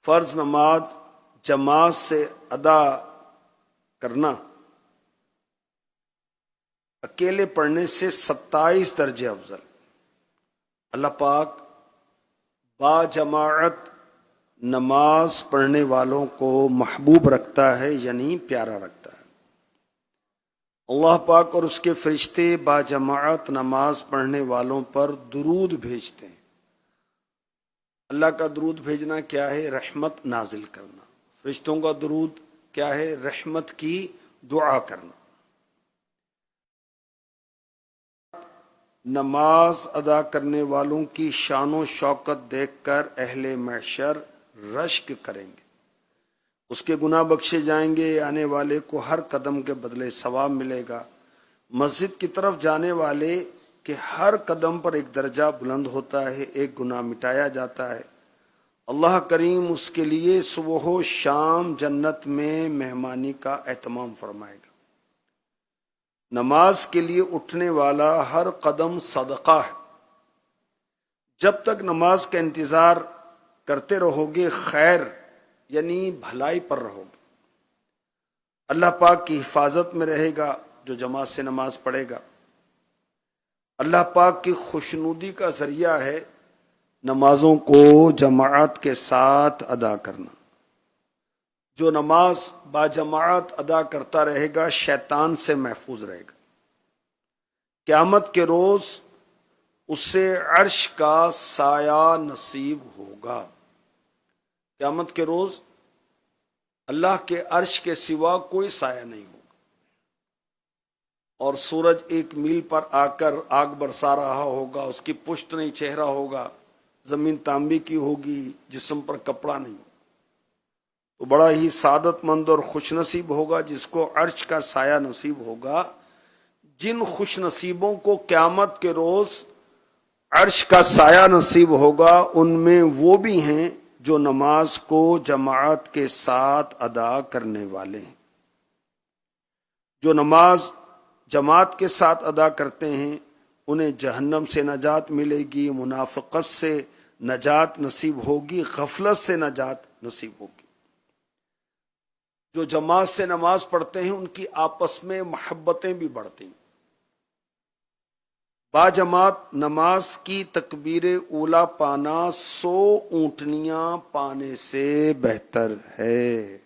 فرض نماز جماعت سے ادا کرنا اکیلے پڑھنے سے 27 درجے افضل۔ اللہ پاک با جماعت نماز پڑھنے والوں کو محبوب رکھتا ہے، یعنی پیارا رکھتا ہے۔ اللہ پاک اور اس کے فرشتے با جماعت نماز پڑھنے والوں پر درود بھیجتے ہیں۔ اللہ کا درود بھیجنا کیا ہے؟ رحمت نازل کرنا۔ فرشتوں کا درود کیا ہے؟ رحمت کی دعا کرنا۔ نماز ادا کرنے والوں کی شان و شوکت دیکھ کر اہل محشر رشک کریں گے، اس کے گناہ بخشے جائیں گے، آنے والے کو ہر قدم کے بدلے ثواب ملے گا۔ مسجد کی طرف جانے والے کے ہر قدم پر ایک درجہ بلند ہوتا ہے، ایک گناہ مٹایا جاتا ہے۔ اللہ کریم اس کے لیے صبح و شام جنت میں مہمانی کا اہتمام فرمائے گا۔ نماز کے لیے اٹھنے والا ہر قدم صدقہ ہے۔ جب تک نماز کا انتظار کرتے رہو گے خیر یعنی بھلائی پر رہو گے۔ اللہ پاک کی حفاظت میں رہے گا جو جماعت سے نماز پڑھے گا۔ اللہ پاک کی خوشنودی کا ذریعہ ہے نمازوں کو جماعت کے ساتھ ادا کرنا۔ جو نماز با جماعت ادا کرتا رہے گا شیطان سے محفوظ رہے گا۔ قیامت کے روز اسے عرش کا سایہ نصیب ہوگا۔ قیامت کے روز اللہ کے عرش کے سوا کوئی سایہ نہیں ہوگا، اور سورج 1 میل پر آ کر آگ برسا رہا ہوگا، اس کی پشت نہیں چہرہ ہوگا، زمین تانبے کی ہوگی، جسم پر کپڑا نہیں ہوگا۔ تو بڑا ہی سعادت مند اور خوش نصیب ہوگا جس کو عرش کا سایہ نصیب ہوگا۔ جن خوش نصیبوں کو قیامت کے روز عرش کا سایہ نصیب ہوگا ان میں وہ بھی ہیں جو نماز کو جماعت کے ساتھ ادا کرنے والے ہیں۔ جو نماز جماعت کے ساتھ ادا کرتے ہیں انہیں جہنم سے نجات ملے گی، منافقت سے نجات نصیب ہوگی، غفلت سے نجات نصیب ہوگی۔ جو جماعت سے نماز پڑھتے ہیں ان کی آپس میں محبتیں بھی بڑھتی ہیں۔ با جماعت نماز کی تکبیر اولا پانا 100 اونٹنیاں پانے سے بہتر ہے۔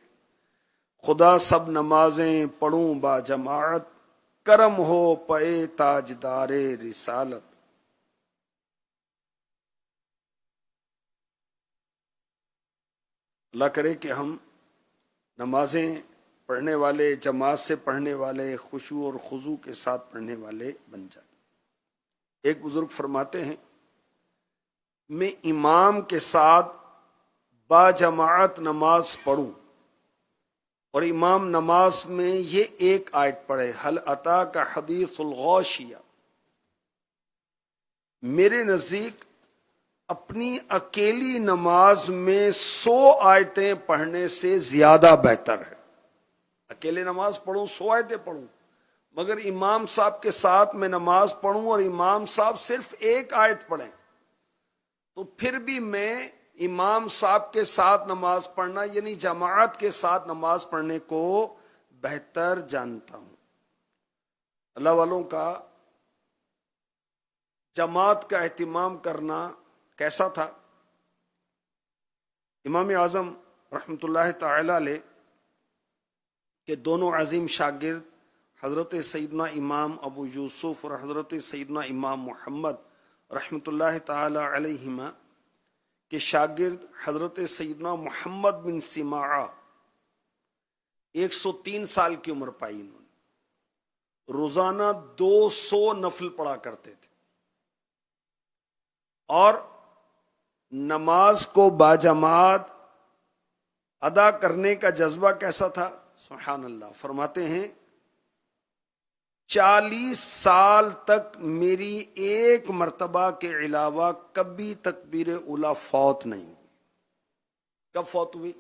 خدا سب نمازیں پڑھوں با جماعت، کرم ہو پے تاجدار رسالت۔ اللہ کرے کہ ہم نمازیں پڑھنے والے، جماعت سے پڑھنے والے، خشوع اور خضوع کے ساتھ پڑھنے والے بن جائیں۔ ایک بزرگ فرماتے ہیں میں امام کے ساتھ با جماعت نماز پڑھوں اور امام نماز میں یہ ایک آیت پڑھے، حل اتاک حدیث الغاشیہ، میرے نزدیک اپنی اکیلی نماز میں 100 آیتیں پڑھنے سے زیادہ بہتر ہے۔ اکیلے نماز پڑھوں، 100 آیتیں پڑھوں، مگر امام صاحب کے ساتھ میں نماز پڑھوں اور امام صاحب صرف ایک آیت پڑھیں تو پھر بھی میں امام صاحب کے ساتھ نماز پڑھنا یعنی جماعت کے ساتھ نماز پڑھنے کو بہتر جانتا ہوں۔ اللہ والوں کا جماعت کا اہتمام کرنا کیسا تھا؟ امام اعظم رحمۃ اللہ تعالی علیہ کے دونوں عظیم شاگرد حضرت سیدنا امام ابو یوسف اور حضرت سیدنا امام محمد رحمۃ اللہ تعالی علیہما کے شاگرد حضرت سیدنا محمد بن سماعہ 103 سال کی عمر پائی۔ انہوں نے روزانہ 200 نفل پڑھا کرتے تھے اور نماز کو باجماعت ادا کرنے کا جذبہ کیسا تھا؟ سبحان اللہ۔ فرماتے ہیں 40 سال تک میری ایک مرتبہ کے علاوہ کبھی تکبیر اولا فوت نہیں ہوئی۔ کب فوت ہوئی؟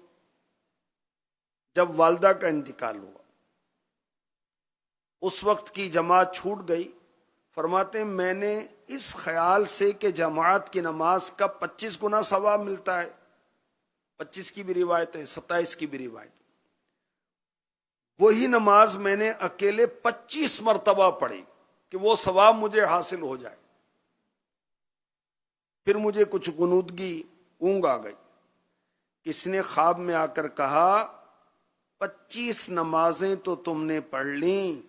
جب والدہ کا انتقال ہوا، اس وقت کی جماعت چھوٹ گئی۔ فرماتے ہیں میں نے اس خیال سے کہ جماعت کی نماز کا 25 گنا ثواب ملتا ہے 25 کی بھی روایت ہے, 27 کی بھی روایت. وہی نماز میں نے اکیلے 25 مرتبہ پڑھی کہ وہ ثواب مجھے حاصل ہو جائے. پھر مجھے کچھ غنودگی, اونگ آ گئی. کس نے خواب میں آ کر کہا 25 نمازیں تو تم نے پڑھ لیں,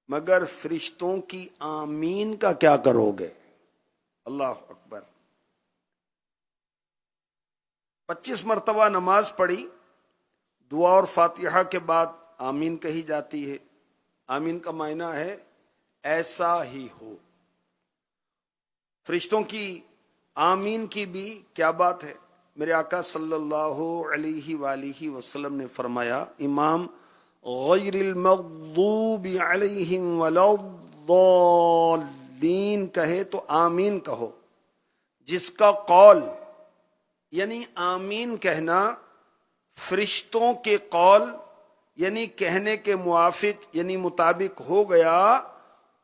مگر فرشتوں کی آمین کا کیا کرو گے؟ اللہ اکبر. 25 مرتبہ نماز پڑھی, دعا اور فاتحہ کے بعد آمین کہی جاتی ہے. آمین کا معنی ہے ایسا ہی ہو. فرشتوں کی آمین کی بھی کیا بات ہے. میرے آقا صلی اللہ علیہ وآلہ وسلم نے فرمایا, امام غیر المغضوب علیہم ولا الضالین کہے تو آمین کہو. جس کا قول یعنی آمین کہنا فرشتوں کے قول یعنی کہنے کے موافق یعنی مطابق ہو گیا,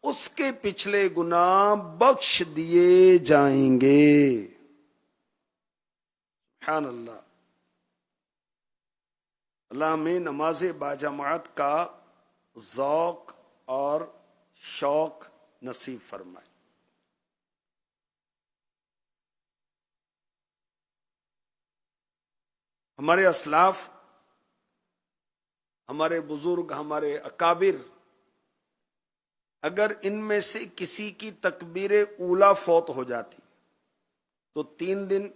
اس کے پچھلے گناہ بخش دیے جائیں گے. سبحان اللہ. اللہ ہمیں نماز باجماعت کا ذوق اور شوق نصیب فرمائے. ہمارے اسلاف, ہمارے بزرگ, ہمارے اکابر, اگر ان میں سے کسی کی تکبیر اولا فوت ہو جاتی تو 3 دن,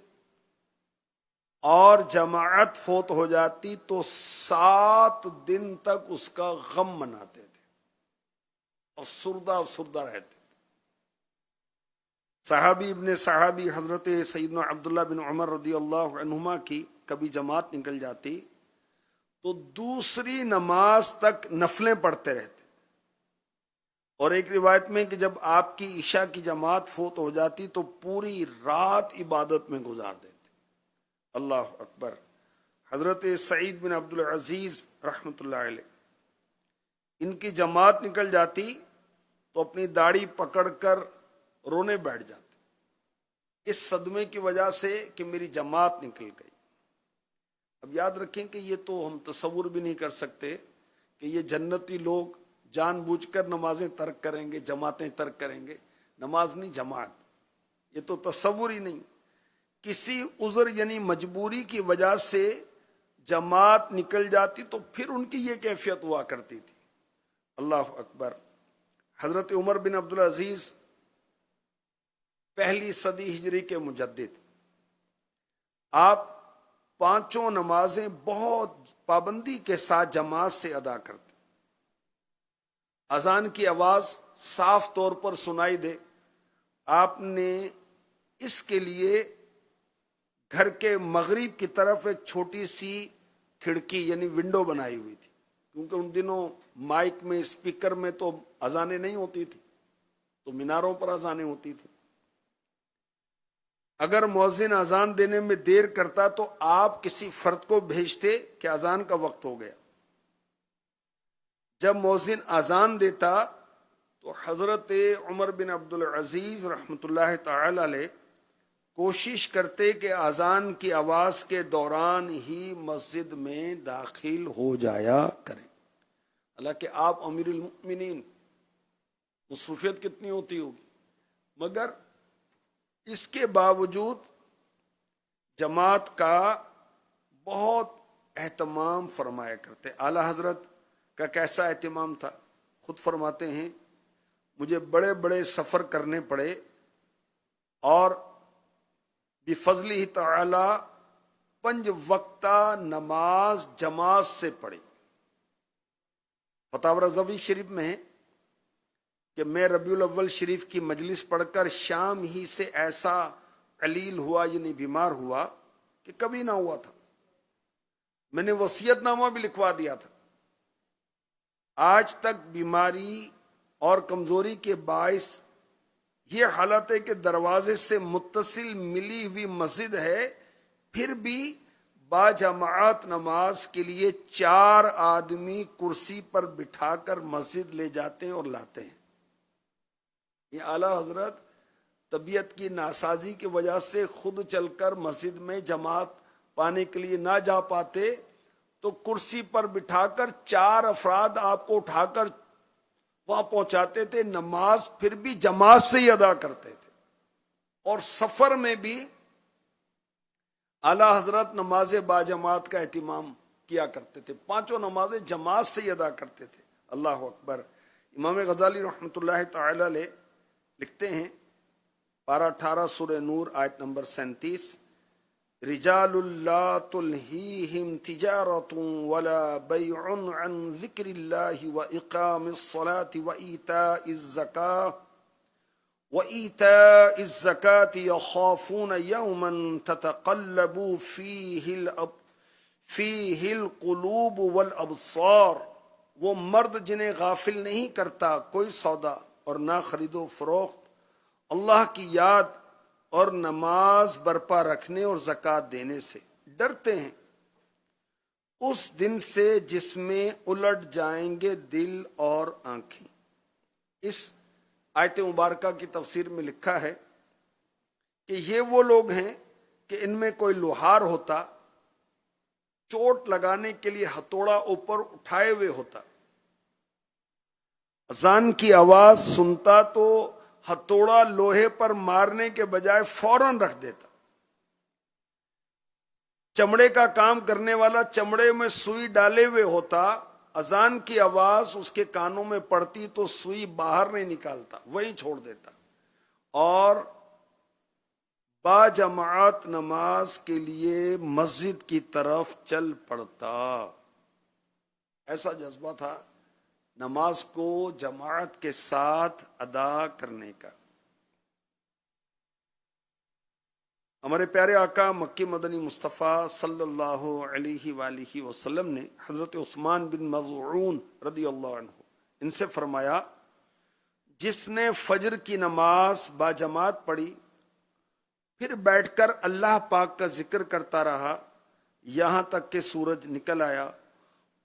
اور جماعت فوت ہو جاتی تو 7 دن تک اس کا غم مناتے تھے, افسردہ رہتے تھے. صحابی ابن صحابی حضرت سیدنا عبداللہ بن عمر رضی اللہ عنہما کی کبھی جماعت نکل جاتی تو دوسری نماز تک نفلیں پڑھتے رہتے. اور ایک روایت میں کہ جب آپ کی عشاء کی جماعت فوت ہو جاتی تو پوری رات عبادت میں گزار دیتے. اللہ اکبر. حضرت سعید بن عبد العزیز رحمۃ اللہ علیہ, ان کی جماعت نکل جاتی تو اپنی داڑھی پکڑ کر رونے بیٹھ جاتے, اس صدمے کی وجہ سے کہ میری جماعت نکل گئی. اب یاد رکھیں کہ یہ تو ہم تصور بھی نہیں کر سکتے کہ یہ جنتی لوگ جان بوجھ کر نمازیں ترک کریں گے, جماعتیں ترک کریں گے. نماز نہیں جماعت, یہ تو تصور ہی نہیں. کسی عذر یعنی مجبوری کی وجہ سے جماعت نکل جاتی تو پھر ان کی یہ کیفیت ہوا کرتی تھی. اللہ اکبر. حضرت عمر بن عبد العزیز پہلی صدی ہجری کے مجدد, آپ 5 نمازیں بہت پابندی کے ساتھ جماعت سے ادا کرتے. اذان کی آواز صاف طور پر سنائی دے, آپ نے اس کے لیے گھر کے مغرب کی طرف ایک چھوٹی سی کھڑکی یعنی ونڈو بنائی ہوئی تھی, کیونکہ ان دنوں مائک میں اسپیکر میں تو اذانیں نہیں ہوتی تھی, تو میناروں پر اذانیں ہوتی تھی. اگر مؤذن اذان دینے میں دیر کرتا تو آپ کسی فرد کو بھیجتے کہ اذان کا وقت ہو گیا. جب مؤذن اذان دیتا تو حضرت عمر بن عبد العزیز رحمۃ اللہ تعالی علیہ کوشش کرتے کہ اذان کی آواز کے دوران ہی مسجد میں داخل ہو جایا کریں. حالانکہ آپ امیر المؤمنین, مصروفیت کتنی ہوتی ہوگی, مگر اس کے باوجود جماعت کا بہت اہتمام فرمایا کرتے. اعلی حضرت کا کیسا اہتمام تھا, خود فرماتے ہیں مجھے بڑے بڑے سفر کرنے پڑے اور بفضلہ تعالی 5 وقتہ نماز جماعت سے پڑھی. فتاوی رضوی شریف میں ہے کہ میں ربیع الاول شریف کی مجلس پڑھ کر شام ہی سے ایسا قلیل ہوا یعنی بیمار ہوا کہ کبھی نہ ہوا تھا. میں نے وصیت نامہ بھی لکھوا دیا تھا. آج تک بیماری اور کمزوری کے باعث یہ حالت ہے کہ دروازے سے متصل ملی ہوئی مسجد ہے, پھر بھی باجماعت نماز کے لیے 4 آدمی کرسی پر بٹھا کر مسجد لے جاتے ہیں اور لاتے ہیں. یہ اعلیٰ حضرت طبیعت کی ناسازی کی وجہ سے خود چل کر مسجد میں جماعت پانے کے لیے نہ جا پاتے تو کرسی پر بٹھا کر 4 افراد آپ کو اٹھا کر وہاں پہنچاتے تھے، نماز پھر بھی جماعت سے ہی ادا کرتے تھے۔ اور سفر میں بھی اعلی حضرت نماز باجماعت کا اہتمام کیا کرتے تھے، 5 نمازیں جماعت سے ہی ادا کرتے تھے۔ اللہ اکبر۔ امام غزالی رحمۃ اللہ تعالی علیہ لکھتے ہیں، پارہ 18 سورہ نور آیت نمبر 37، رجال لا تلہیہم تجارۃ ولا بیع عن ذکر اللہ واقام الصلاۃ وإيتاء الزکاة یخافون یوما تتقلب فیہ القلوب والابصار۔ وہ مرد جنہیں غافل نہیں کرتا کوئی سودا اور نہ خرید و فروخت، اللہ کی یاد اور نماز برپا رکھنے اور زکوٰۃ دینے سے ڈرتے ہیں اس دن سے جس میں الٹ جائیں گے دل اور آنکھیں۔ اس آیت مبارکہ کی تفسیر میں لکھا ہے کہ یہ وہ لوگ ہیں کہ ان میں کوئی لوہار ہوتا، چوٹ لگانے کے لیے ہتھوڑا اوپر اٹھائے ہوئے ہوتا، اذان کی آواز سنتا تو ہتھوڑا لوہے پر مارنے کے بجائے فوراً رکھ دیتا، چمڑے کا کام کرنے والا چمڑے میں سوئی ڈالے ہوئے ہوتا، اذان کی آواز اس کے کانوں میں پڑتی تو سوئی باہر نہیں نکالتا، وہیں چھوڑ دیتا اور با جماعت نماز کے لیے مسجد کی طرف چل پڑتا۔ ایسا جذبہ تھا نماز کو جماعت کے ساتھ ادا کرنے کا۔ ہمارے پیارے آقا مکی مدنی مصطفیٰ صلی اللہ علیہ وآلہ وسلم نے حضرت عثمان بن مظعون رضی اللہ عنہ ان سے فرمایا، جس نے فجر کی نماز باجماعت پڑھی پھر بیٹھ کر اللہ پاک کا ذکر کرتا رہا یہاں تک کہ سورج نکل آیا،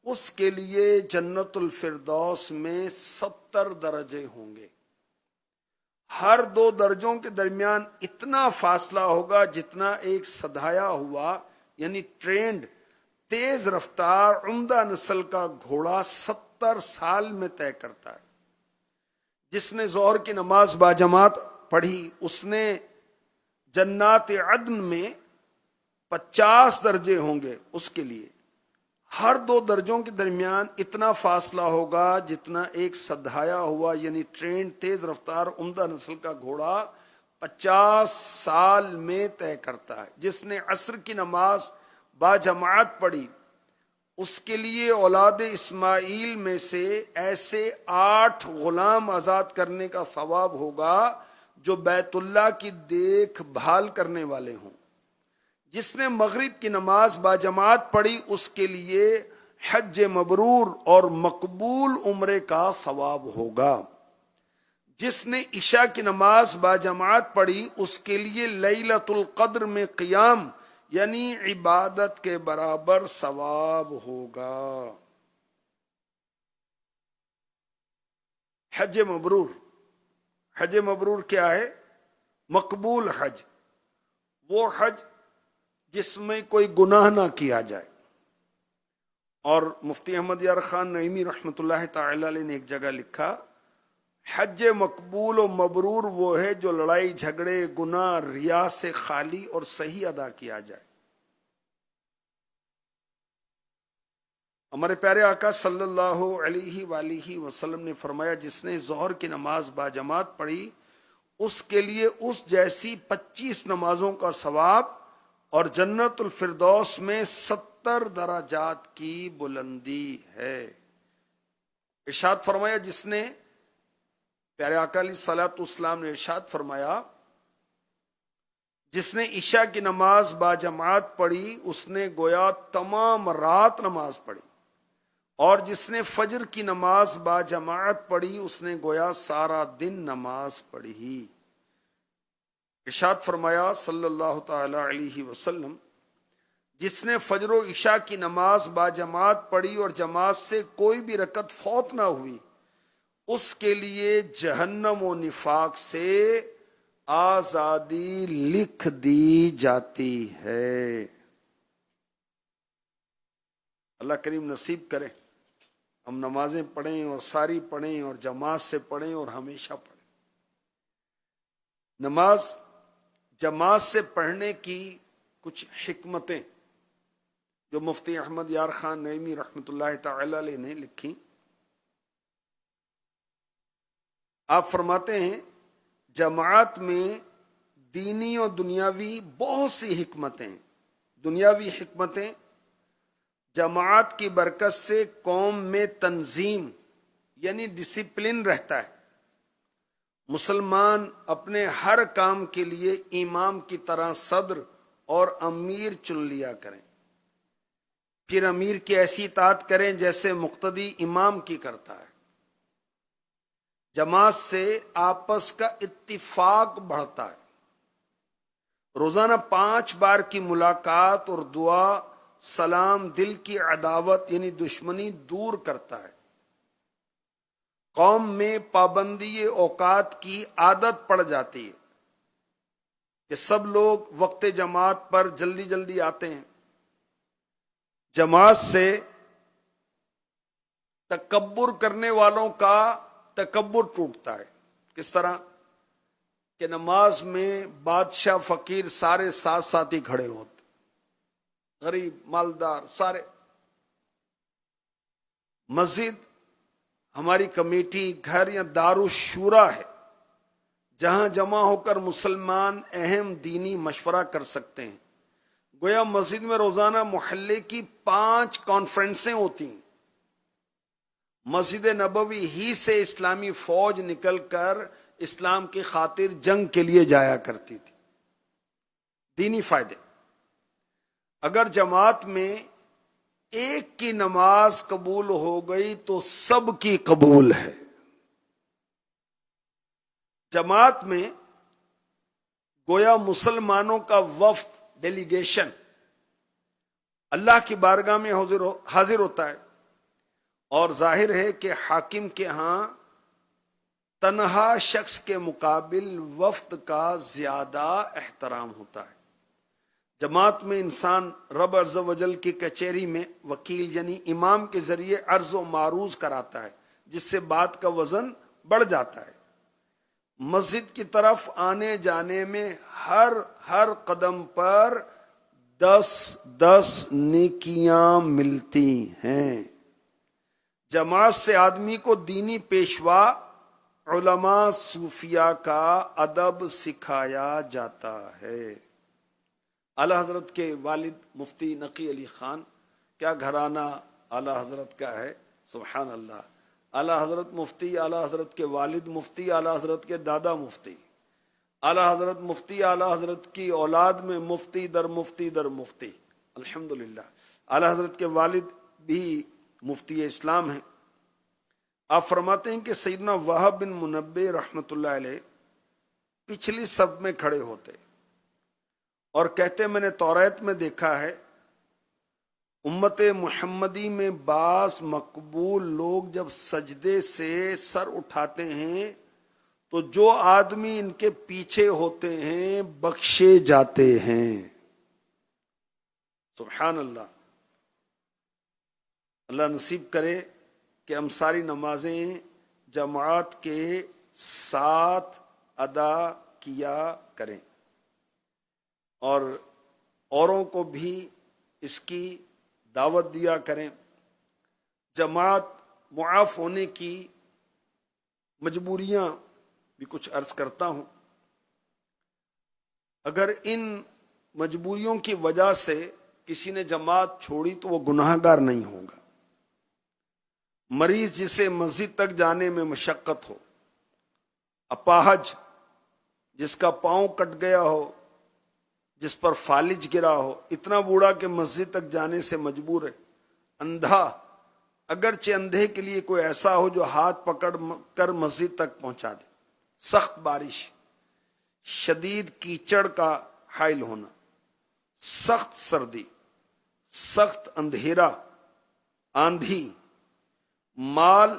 اس کے لیے جنت الفردوس میں 70 درجے ہوں گے۔ ہر 2 درجوں کے درمیان اتنا فاصلہ ہوگا جتنا ایک سدھایا ہوا یعنی ٹرینڈ تیز رفتار عمدہ نسل کا گھوڑا 70 سال میں طے کرتا ہے۔ جس نے ظہر کی نماز باجماعت پڑھی اس نے جنات عدن میں 50 درجے ہوں گے اس کے لیے۔ ہر 2 درجوں کے درمیان اتنا فاصلہ ہوگا جتنا ایک سدھایا ہوا یعنی ٹرین تیز رفتار عمدہ نسل کا گھوڑا 50 سال میں طے کرتا ہے۔ جس نے عصر کی نماز باجماعت پڑھی اس کے لیے اولاد اسماعیل میں سے ایسے 8 غلام آزاد کرنے کا ثواب ہوگا جو بیت اللہ کی دیکھ بھال کرنے والے ہوں۔ جس نے مغرب کی نماز باجماعت پڑھی اس کے لیے حج مبرور اور مقبول عمرے کا ثواب ہوگا۔ جس نے عشاء کی نماز باجماعت پڑھی اس کے لیے لیلۃ القدر میں قیام یعنی عبادت کے برابر ثواب ہوگا۔ حج مبرور، حج مبرور کیا ہے؟ مقبول حج، وہ حج جس میں کوئی گناہ نہ کیا جائے۔ اور مفتی احمد یار خان نعیمی رحمۃ اللہ تعالی علیہ نے ایک جگہ لکھا، حج مقبول و مبرور وہ ہے جو لڑائی جھگڑے گناہ ریا سے خالی اور صحیح ادا کیا جائے۔ ہمارے پیارے آقا صلی اللہ علیہ وآلہ وسلم نے فرمایا، جس نے ظہر کی نماز باجماعت پڑھی اس کے لیے اس جیسی 25 نمازوں کا ثواب اور جنت الفردوس میں 70 درجات کی بلندی ہے۔ ارشاد فرمایا، جس نے پیارے آقا علیہ الصلوۃ والسلام نے ارشاد فرمایا، جس نے عشاء کی نماز باجماعت پڑھی اس نے گویا تمام رات نماز پڑھی، اور جس نے فجر کی نماز باجماعت پڑھی اس نے گویا سارا دن نماز پڑھی۔ ارشاد فرمایا صلی اللہ تعالی علیہ وسلم، جس نے فجر و عشاء کی نماز باجماعت پڑھی اور جماعت سے کوئی بھی رکعت فوت نہ ہوئی اس کے لیے جہنم و نفاق سے آزادی لکھ دی جاتی ہے۔ اللہ کریم نصیب کرے ہم نمازیں پڑھیں اور ساری پڑھیں اور جماعت سے پڑھیں اور ہمیشہ پڑھیں۔ نماز جماعت سے پڑھنے کی کچھ حکمتیں جو مفتی احمد یار خان نعیمی رحمۃ اللہ تعالی علیہ نے لکھی۔ آپ فرماتے ہیں جماعت میں دینی اور دنیاوی بہت سی حکمتیں ہیں۔ دنیاوی حکمتیں، جماعت کی برکت سے قوم میں تنظیم یعنی ڈسپلن رہتا ہے۔ مسلمان اپنے ہر کام کے لیے امام کی طرح صدر اور امیر چن لیا کریں، پھر امیر کی ایسی اطاعت کریں جیسے مقتدی امام کی کرتا ہے۔ جماعت سے آپس کا اتفاق بڑھتا ہے۔ روزانہ 5 بار کی ملاقات اور دعا سلام دل کی عداوت یعنی دشمنی دور کرتا ہے۔ قوم میں پابندی اوقات کی عادت پڑ جاتی ہے کہ سب لوگ وقت جماعت پر جلدی جلدی آتے ہیں۔ جماعت سے تکبر کرنے والوں کا تکبر ٹوٹتا ہے۔ کس طرح کہ نماز میں بادشاہ فقیر سارے ساتھ ساتھ ہی کھڑے ہوتے، غریب مالدار سارے۔ مسجد ہماری کمیٹی گھر یا دارالشورا ہے جہاں جمع ہو کر مسلمان اہم دینی مشورہ کر سکتے ہیں۔ گویا مسجد میں روزانہ محلے کی 5 کانفرنسیں ہوتی ہیں۔ مسجد نبوی ہی سے اسلامی فوج نکل کر اسلام کی خاطر جنگ کے لیے جایا کرتی تھی۔ دینی فائدے، اگر جماعت میں ایک کی نماز قبول ہو گئی تو سب کی قبول ہے۔ جماعت میں گویا مسلمانوں کا وفد ڈیلیگیشن اللہ کی بارگاہ میں حاضر ہوتا ہے، اور ظاہر ہے کہ حاکم کے ہاں تنہا شخص کے مقابل وفد کا زیادہ احترام ہوتا ہے۔ جماعت میں انسان رب عز و جل کی کچہری میں وکیل یعنی امام کے ذریعے عرض و معروض کراتا ہے، جس سے بات کا وزن بڑھ جاتا ہے۔ مسجد کی طرف آنے جانے میں ہر قدم پر 10 نیکیاں ملتی ہیں۔ جماعت سے آدمی کو دینی پیشوا علماء صوفیاء کا ادب سکھایا جاتا ہے۔ اعلی حضرت کے والد مفتی نقی علی خان، کیا گھرانہ اعلی حضرت کا ہے، سبحان اللہ۔ اعلی حضرت مفتی، اعلی حضرت کے والد مفتی، اعلی حضرت کے دادا مفتی، اعلی حضرت مفتی، اعلی حضرت کی اولاد میں مفتی در مفتی در مفتی، الحمدللہ۔ اعلی حضرت کے والد بھی مفتی اسلام ہیں۔ آپ فرماتے ہیں کہ سیدنا وہب بن منبہ رحمۃ اللہ علیہ پچھلی صف میں کھڑے ہوتے اور کہتے میں نے توریت میں دیکھا ہے امت محمدی میں بعض مقبول لوگ جب سجدے سے سر اٹھاتے ہیں تو جو آدمی ان کے پیچھے ہوتے ہیں بخشے جاتے ہیں۔ سبحان اللہ۔ اللہ نصیب کرے کہ ہم ساری نمازیں جماعت کے ساتھ ادا کیا کریں اور اوروں کو بھی اس کی دعوت دیا کریں۔ جماعت معاف ہونے کی مجبوریاں بھی کچھ عرض کرتا ہوں۔ اگر ان مجبوریوں کی وجہ سے کسی نے جماعت چھوڑی تو وہ گناہ گار نہیں ہوگا۔ مریض جسے مسجد تک جانے میں مشقت ہو، اپاہج جس کا پاؤں کٹ گیا ہو، جس پر فالج گرا ہو، اتنا بوڑھا کہ مسجد تک جانے سے مجبور ہے، اندھا، اگرچہ اندھے کے لیے کوئی ایسا ہو جو ہاتھ پکڑ کر مسجد تک پہنچا دے، سخت بارش، شدید کیچڑ کا حائل ہونا، سخت سردی، سخت اندھیرا، آندھی، مال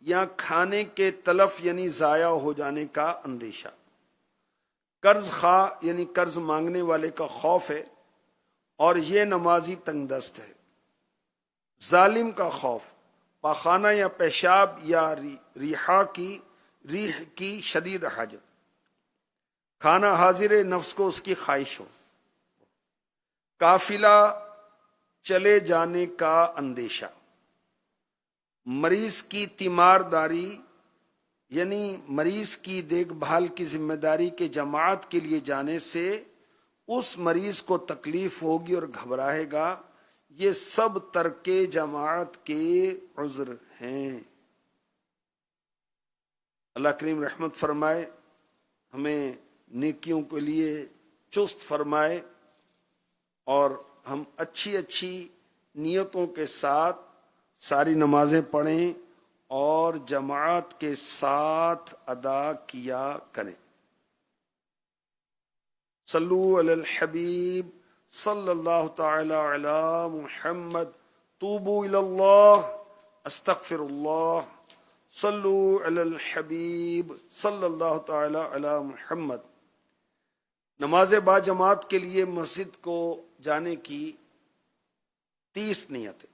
یا کھانے کے تلف یعنی ضائع ہو جانے کا اندیشہ، قرض خواہ یعنی قرض مانگنے والے کا خوف ہے، اور یہ نمازی تنگ دست ہے۔ ظالم کا خوف، پاخانہ یا پیشاب یا ریح کی شدید حاجت، کھانا حاضر نفس کو اس کی خواہش ہو، قافلہ چلے جانے کا اندیشہ، مریض کی تیمارداری یعنی مریض کی دیکھ بھال کی ذمہ داری کے جماعت کے لیے جانے سے اس مریض کو تکلیف ہوگی اور گھبرائے گا، یہ سب ترک جماعت کے عذر ہیں۔ اللہ کریم رحمت فرمائے، ہمیں نیکیوں کے لیے چست فرمائے اور ہم اچھی اچھی نیتوں کے ساتھ ساری نمازیں پڑھیں اور جماعت کے ساتھ ادا کیا کریں۔ صلو علی الحبیب صلی اللہ تعالی علی محمد، توبوا الی اللہ استغفر اللہ، صلو علی الحبیب صلی اللہ تعالی علی محمد۔ نماز با جماعت کے لیے مسجد کو جانے کی 30 نیتیں۔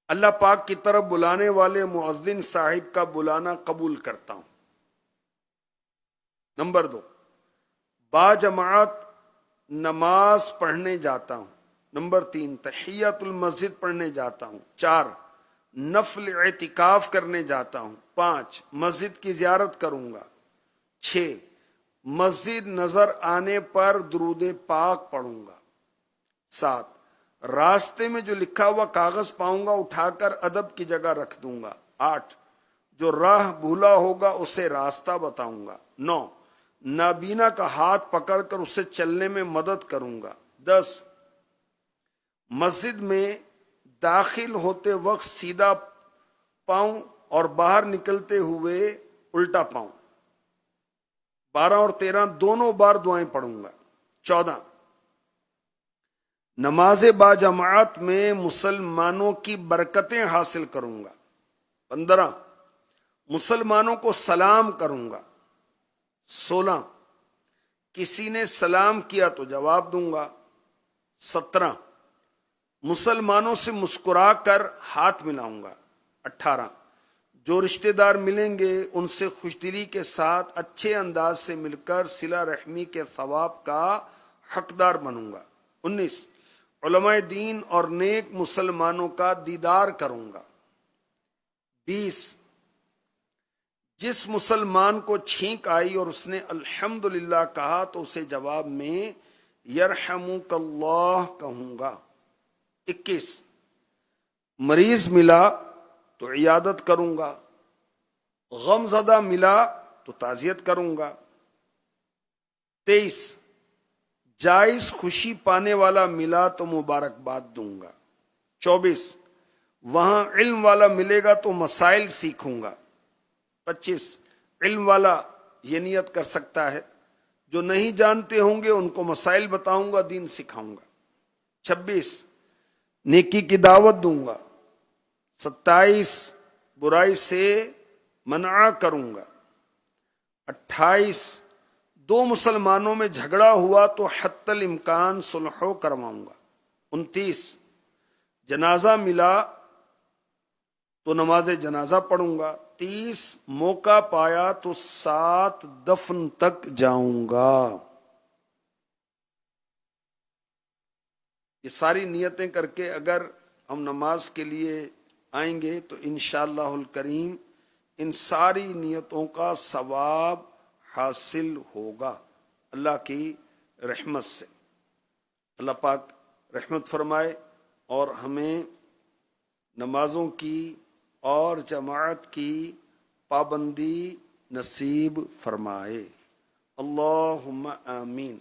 اللہ پاک کی طرف بلانے والے مؤذن صاحب کا بلانا قبول کرتا ہوں۔ نمبر 2، با جماعت نماز پڑھنے جاتا ہوں۔ نمبر 3، تحیۃ المسجد پڑھنے جاتا ہوں۔ 4، نفل اعتکاف کرنے جاتا ہوں۔ 5، مسجد کی زیارت کروں گا۔ 6، مسجد نظر آنے پر درود پاک پڑھوں گا۔ 7، راستے میں جو لکھا ہوا کاغذ پاؤں گا اٹھا کر ادب کی جگہ رکھ دوں گا۔ 8، جو راہ بھولا ہوگا اسے راستہ بتاؤں گا۔ 9، نابینا کا ہاتھ پکڑ کر اسے چلنے میں مدد کروں گا۔ 10، مسجد میں داخل ہوتے وقت سیدھا پاؤں اور باہر نکلتے ہوئے الٹا پاؤں۔ 12 اور 13 دونوں بار دعائیں پڑھوں گا۔ 14، نماز با جماعت میں مسلمانوں کی برکتیں حاصل کروں گا۔ 15، مسلمانوں کو سلام کروں گا۔ 16، کسی نے سلام کیا تو جواب دوں گا۔ 17، مسلمانوں سے مسکرا کر ہاتھ ملاؤں گا۔ 18، جو رشتہ دار ملیں گے ان سے خوش دلی کے ساتھ اچھے انداز سے مل کر صلہ رحمی کے ثواب کا حقدار بنوں گا۔ 19، علماء دین اور نیک مسلمانوں کا دیدار کروں گا۔ 20، جس مسلمان کو چھینک آئی اور اس نے الحمدللہ کہا تو اسے جواب میں یرحمک اللہ کہوں گا۔ 21، مریض ملا تو عیادت کروں گا، غم زدہ ملا تو تعزیت کروں گا۔ 23، جائز خوشی پانے والا ملا تو مبارکباد دوں گا۔ 24، وہاں علم والا ملے گا تو مسائل سیکھوں گا۔ 25، علم والا یہ نیت کر سکتا ہے جو نہیں جانتے ہوں گے ان کو مسائل بتاؤں گا، دین سکھاؤں گا۔ 26، نیکی کی دعوت دوں گا۔ 27، برائی سے منع کروں گا۔ 28، دو مسلمانوں میں جھگڑا ہوا تو حتی الامکان صلح کرواؤں گا۔ 29، جنازہ ملا تو نماز جنازہ پڑھوں گا۔ 30، موقع پایا تو 7 دفن تک جاؤں گا۔ یہ ساری نیتیں کر کے اگر ہم نماز کے لیے آئیں گے تو انشاءاللہ الکریم ان ساری نیتوں کا ثواب حاصل ہوگا اللہ کی رحمت سے۔ اللہ پاک رحمت فرمائے اور ہمیں نمازوں کی اور جماعت کی پابندی نصیب فرمائے۔ اللہم آمین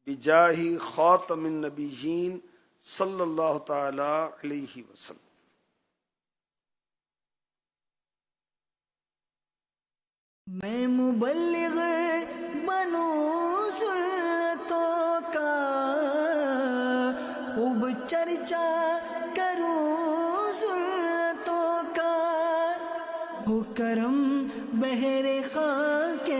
بجاہ خاتم النبیین صلی اللہ تعالی علیہ وسلم۔ میں مبلغ بنوں سنتوں کا، خوب چرچا کروں سنتوں کا، ہو کرم بہر خاک